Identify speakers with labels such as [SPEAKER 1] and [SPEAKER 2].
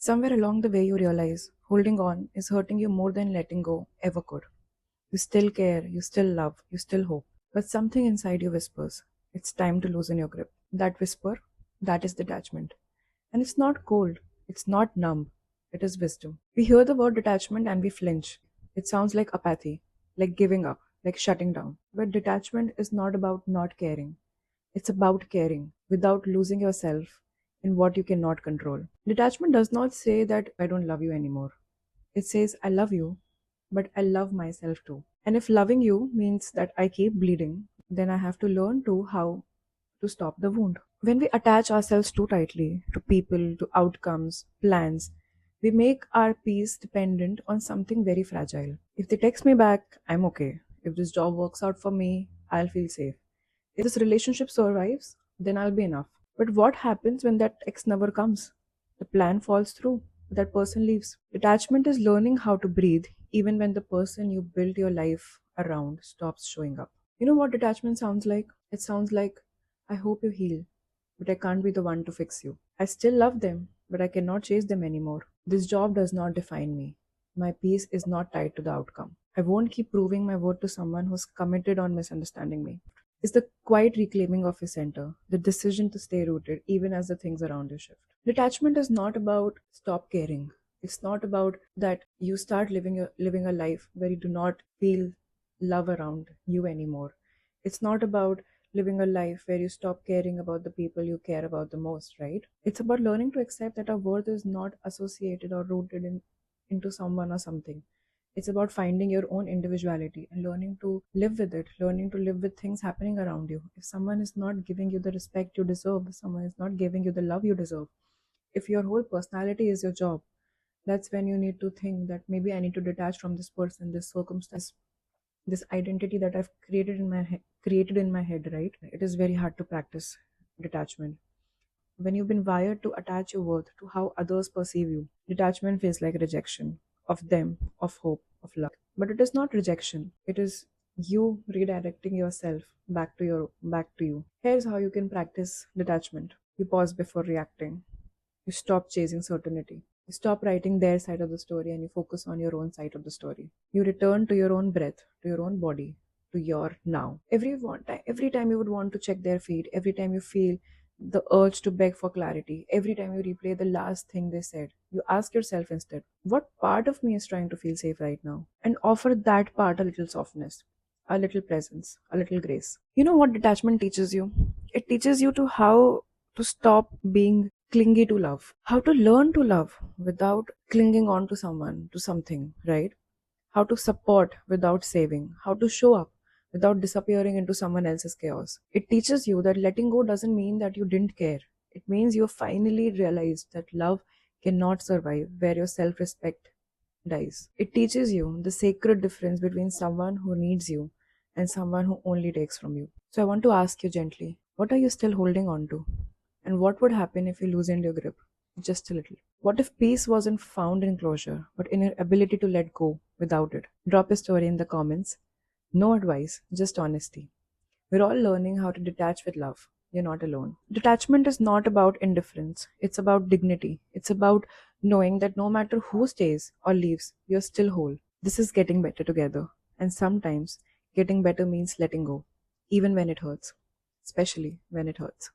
[SPEAKER 1] Somewhere along the way, you realize holding on is hurting you more than letting go ever could. You still care, you still love, you still hope. But something inside you whispers, it's time to loosen your grip. That whisper, that is detachment. And it's not cold, it's not numb, it is wisdom. We hear the word detachment and we flinch. It sounds like apathy, like giving up, like shutting down. But detachment is not about not caring. It's about caring without losing yourself in what you cannot control. Detachment does not say that I don't love you anymore. It says I love you, but I love myself too. And if loving you means that I keep bleeding, then I have to learn to how to stop the wound. When we attach ourselves too tightly to people, to outcomes, plans, we make our peace dependent on something very fragile. If they text me back, I'm okay. If this job works out for me, I'll feel safe. If this relationship survives, then I'll be enough. But what happens when that text never comes? The plan falls through. That person leaves. Detachment is learning how to breathe even when the person you built your life around stops showing up. You know what detachment sounds like? It sounds like, I hope you heal, but I can't be the one to fix you. I still love them, but I cannot chase them anymore. This job does not define me. My peace is not tied to the outcome. I won't keep proving my worth to someone who's committed on misunderstanding me. It's the quiet reclaiming of your center, the decision to stay rooted even as the things around you shift. Detachment is not about stop caring. It's not about that you start living a life where you do not feel love around you anymore. It's not about living a life where you stop caring about the people you care about the most, right? It's about learning to accept that our worth is not associated or rooted into someone or something. It's about finding your own individuality and learning to live with it, learning to live with things happening around you. If someone is not giving you the respect you deserve, if someone is not giving you the love you deserve, if your whole personality is your job, that's when you need to think that maybe I need to detach from this person, this circumstance, this identity that I've created in my head, right? It is very hard to practice detachment. When you've been wired to attach your worth to how others perceive you, detachment feels like rejection of them, of hope, of love. But it is not rejection. It is you redirecting yourself back to you. Here's how you can practice detachment. You pause before reacting. You stop chasing certainty. You stop writing their side of the story and you focus on your own side of the story. You return to your own breath, to your own body, to your now. Every time you would want to check their feed, every time you feel the urge to beg for clarity, every time you replay the last thing they said, you ask yourself instead, what part of me is trying to feel safe right now? And offer that part a little softness, a little presence, a little grace. You know what detachment teaches you? It teaches you to how to stop being clingy to love, how to learn to love without clinging on to someone, to something, right? How to support without saving, how to show up without disappearing into someone else's chaos. It teaches you that letting go doesn't mean that you didn't care. It means you finally realized that love cannot survive where your self respect dies. It teaches you the sacred difference between someone who needs you and someone who only takes from you. So I want to ask you gently, what are you still holding on to? And what would happen if you loosened your grip? Just a little. What if peace wasn't found in closure, but in your ability to let go without it? Drop a story in the comments. No advice, just honesty. We're all learning how to detach with love. You're not alone. Detachment is not about indifference, it's about dignity. It's about knowing that no matter who stays or leaves, you're still whole. This is getting better together. And sometimes getting better means letting go, even when it hurts, especially when it hurts.